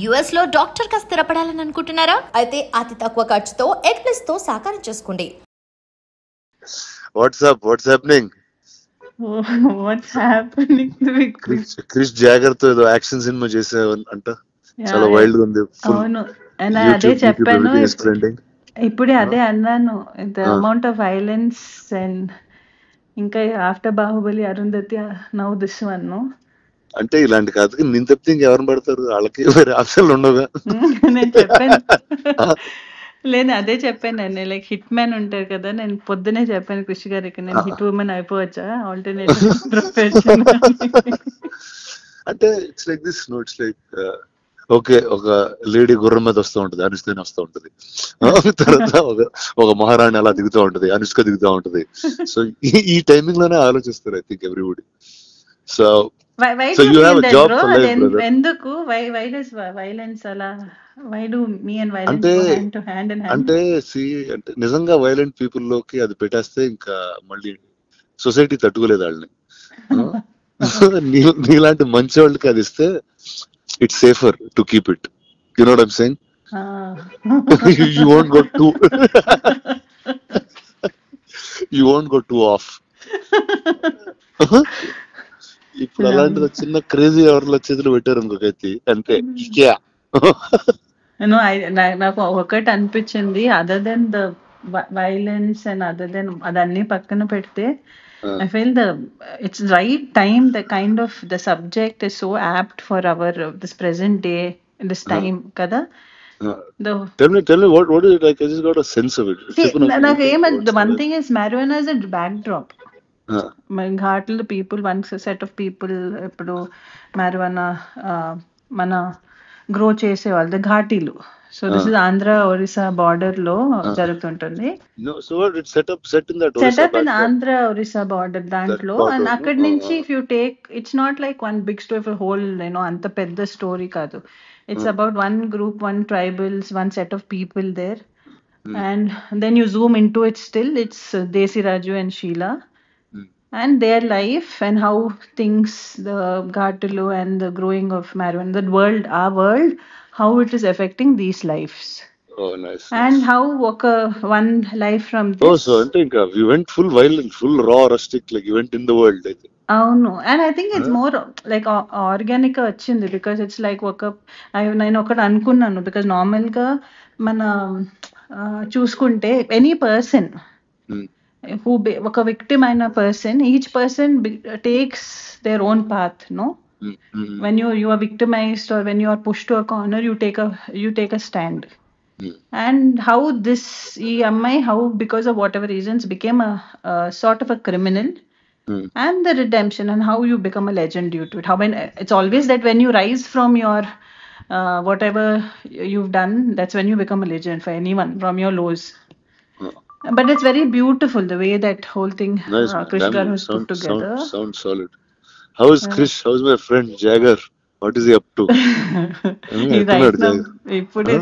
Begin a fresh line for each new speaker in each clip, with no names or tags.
US లో doctor గా స్థిరపడాలని అనుకుంటున్నారా? అయితే అతి తక్కువ ఖర్చుతో ఎడ్ప్లస్ తో సాకారం చేసుకోండి.
What's happening?
What's happening with
Krish జాగర్ తో ఏదో యాక్షన్ సినిమా చేసావు అంట, చాలా వైల్డ్ గా ఉంది.
అవును, అదే చెప్పాను ఇప్పుడే, అదే అన్నాను. The amount of violence and ఇంకా after Baahubali, Arundhati, now this one.
అంటే ఇలాంటి కథకి నేను తప్పితే ఇంకెవరిని పడతారు? వాళ్ళకి వేరే ఆప్షన్లు ఉండవుగా.
నేను చెప్పాను లేదు, అదే చెప్పాను. లైక్ హిట్ మ్యాన్ ఉంటారు కదా, నేను పొద్దునే చెప్పాను కృషి గారికి, నేను హిట్ ఉమెన్ అయిపోవచ్చా ఆల్టర్నేటివ్ ప్రొఫెషన్
అంటే it's like this, no it's like okay, ఒక లేడీ గుర్రం మీద వస్తూ ఉంటది, అనుష్క వస్తూ ఉంటది. తర్వాత ఒక మహారాణి అలా దిగుతూ ఉంటది, అనుష్క దిగుతూ ఉంటది. సో ఈ టైమింగ్ లోనే ఆలోచిస్తారు I think everybody. So
so you have a job for life, brother. ఎందుకు why does violence అలా, why do me and violence go hand to hand in hand?
అంటే అంటే నిజంగా వైలెంట్ పీపుల్ లోకి అది పెట్టేస్తే ఇంకా మళ్ళీ సొసైటీ తట్టుకోలేదు వాళ్ళని. నీలాంటి మంచి వాళ్ళకి అది ఇస్తే it's safer to keep it. You know what I'm saying? you won't go too off. ఇప్పుడు అలాంటిది చిన్న క్రేజీ ఎవరిలో చేతులు పెట్టారు ఇంకొకటి అంతే.
నాకు ఒకటి అనిపించింది, other than the violence and other than అదన్నీ పక్కన పెడితే, I feel it's right time, the kind of the subject is so apt for our this present day, this time kada.
Tell me what is it like? I just got a sense of it.
The one thing is marijuana is a backdrop. ఘాట్లు people, one set of people ఇప్పుడు marijuana మన grow చేసేవాళ్ళు ఘాటీలు. So this is Andhra Orissa border లో జరుగుతుంటుంది. Setup in Andhra Orissa border దాంట్లో. And అక్కడి నుంచి if you take, it's not like one big story for whole, అంత పెద్ద స్టోరీ కాదు. It's about one group, one tribals, one set of people there. And then you zoom in to it, still it's Deshiraju and Sheela and their life and how things, the Ghatalu and the growing of marijuana, the world, our world, how it is affecting these lives.
Oh, nice.
And how one life from this.
Oh, so I think we went full violent, full raw, rustic, like you went in the world, I think.
అవును, and I think it's more like organic గా వచ్చింది, because it's like నేను ఒకటి అనుకున్నాను, because normal గా మన చూసుకుంటే any person who oka victim aina person, each person takes their own path, no? When you are victimized or when you are pushed to a corner, you take a stand. And how this ammai, how because of whatever reasons became a sort of a criminal, and the redemption, and how you become a legend due to it. How when it's always that when you rise from your whatever you've done, that's when you become a legend for anyone, from your lows. But it's very beautiful the way that whole thing Krish Garu has put together.
Sounds solid. How is Krish? How is my friend Jagger? What is he up to?
He's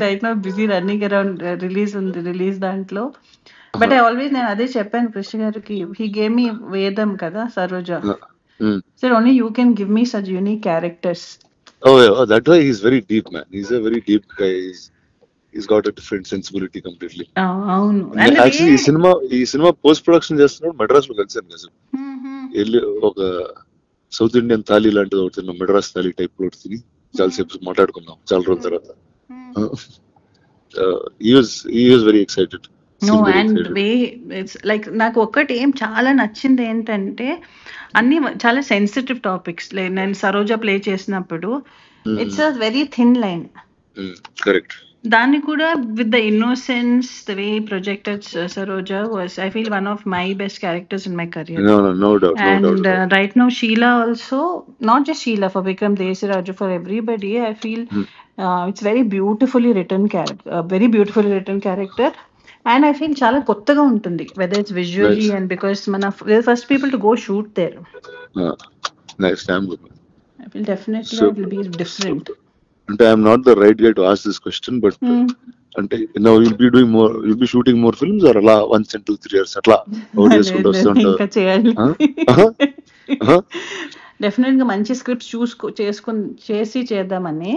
right now busy running around release dantlo. But I always ade cheppanu Krish Garuki, he gave me Vedam kada, Saroja. Said only you can give me such unique characters.
Oh yeah, that way he's very deep, man. He's a very deep guy. He's got a different sensibility completely.
అవును,
actually ఈ cinema post production చేస్తున్నాడు మద్రాస్ లో కలిసాను కదా. వెళ్ళి ఒక south Indian thali లాంటిది ఒకటి తిన్నాం, మద్రాస్ థాలీ టైప్ లో తిని చాలాసేపు మాట్లాడుకున్నాం చాలా రోజుల తర్వాత. he was very excited.
And way it's like నాకు ఒక్కటి ఏం చాలా నచ్చింది ఏంటంటే, అన్ని చాలా సెన్సిటివ్ టాపిక్స్. నేను సరోజా ప్లే చేసినప్పుడు it's a very thin line.
Correct.
దాన్ని కూడా with the innocence, the way projected Saroja was, I feel, one of my best characters in my career.
No doubt.
And right now Sheila also, not just Sheila, for Vikram, Desiraju, for everybody, I feel it's very beautifully written character. And I feel చాలా కొత్తగా ఉంటుంది, whether it's visually and because we're the first people to go shoot there.
Nice. Damn good.
I feel definitely it will be different.
అంటే I'm not the right guy to ask this question, but అంటే now you'll be shooting more films or అలా once in 2-3 years అట్లా out చేసుకుంటూ వస్తుంటారు?
ఇంకా చేయాలి definite గా మంచి స్క్రిప్ట్స్ చేసి చేద్దామని.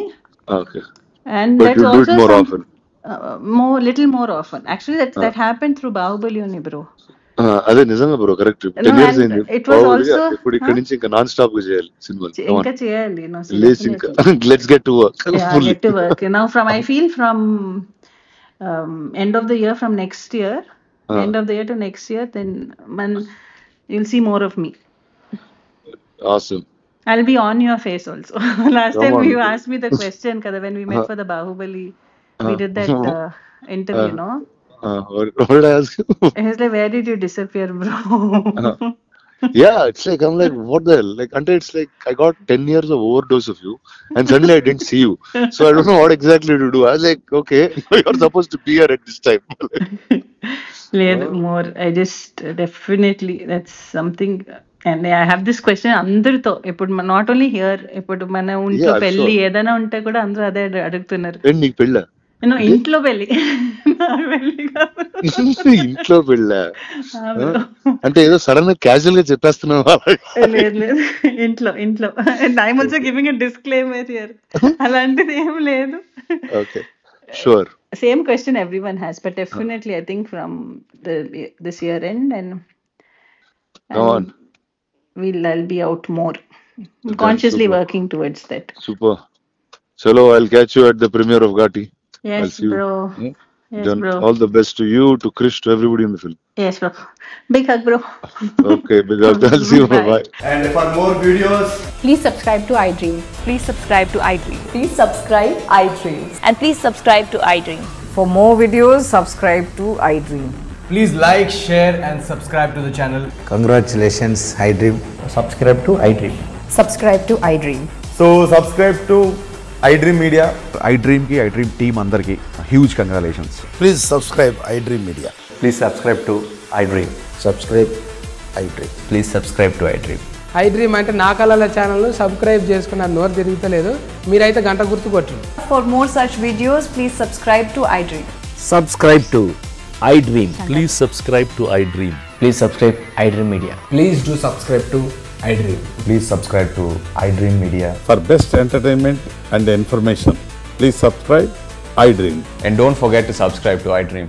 Okay.
And
But
that's
you'll do it
also
more
some
often.
little more often. Actually, that happened through Bahubali only, bro.
అదే నిజంగా bro, correct.
No,
10 years
and
అయింది
it was
బాహుబలిగా.
also,
ఇప్పుడు ఇక్కడి నుంచి ఇంకా నాన్ స్టాప్ గా చేయాలి సినిమాలు.
ఇంకా చేయాలి. No, so
లేచి ఇంకా
definitely.
Let's get to work
Yeah,
fully.
get to work. Now, I feel from end of the year, from next year, end of the year to next year, then you'll see more of me.
Awesome.
I'll be on your face also. Last
Come
time
on.
you asked me the question, kada, when we met for the Bahubali, we did that interview, no?
What did I ask you?
He was like, where did you disappear, bro?
Yeah, it's like I'm like, what the hell? Like, until it's like I got 10 years of overdose of you, and suddenly I didn't see you. So I don't know what exactly to do. I was like, okay, you're supposed to be here at this time.
More. I just definitely, that's something. And I have this question అందరితో ఇప్పుడు not only here, ఇప్పుడు మన ఇంట్లో
Yeah,
పెళ్లి
sure.
ఏదైనా ఉంటే కూడా అందరూ అదే అడుగుతున్నారు.
నీకు పెళ్ళా?
ఇంట్లో పెళ్లి నాకు పెళ్లి కాదు.
ఇంట్లో పెళ్ళా?
ఆ bro.
అంటే ఏదో సడన్ గా క్యాజువల్ గా చెప్పేస్తున్నావు.
లేదు లేదు, ఇంట్లో. And I'm also giving a disclaimer here. అలాంటిది ఏం లేదు.
Okay, sure.
Same question everyone has, but definitely I think from this year end and
Come on.
I'll be out more. Consciously
super.
working towards that.
Super. Chalo, I'll catch you at the premiere of Ghati. I'll
Yes,
see you.
bro. Yes,
Then
bro.
all the best to you, to Krish, to everybody in the film.
Yes, bro. Big hug, bro.
Okay, big up. I'll see you.
Bye.
Bye.
And for more videos,
Please subscribe to iDream.
Please subscribe to iDream.
Please subscribe iDream.
And please subscribe to iDream.
For more videos, subscribe to iDream.
please like, share and subscribe to the channel.
Congratulations, iDream.
Subscribe to iDream.
Subscribe to iDream.
So subscribe to iDream Media.
iDream ki iDream team అందరికి huge congratulations.
Please subscribe iDream Media.
Please subscribe to iDream.
Subscribe iDream.
Please subscribe to iDream.
iDream అంటే నా కళల channel subscribe చేసుకున్నారు, నోరు తిరుగుతలేదు, మీరైతే గంట గుర్తు కొట్టండి.
For more such videos, please subscribe to iDream.
Subscribe to iDream.
Please subscribe to iDream.
Please subscribe iDream Media.
Please do subscribe to iDream.
Please subscribe to iDream Media.
For best entertainment and information, please subscribe iDream.
And don't forget to subscribe to iDream.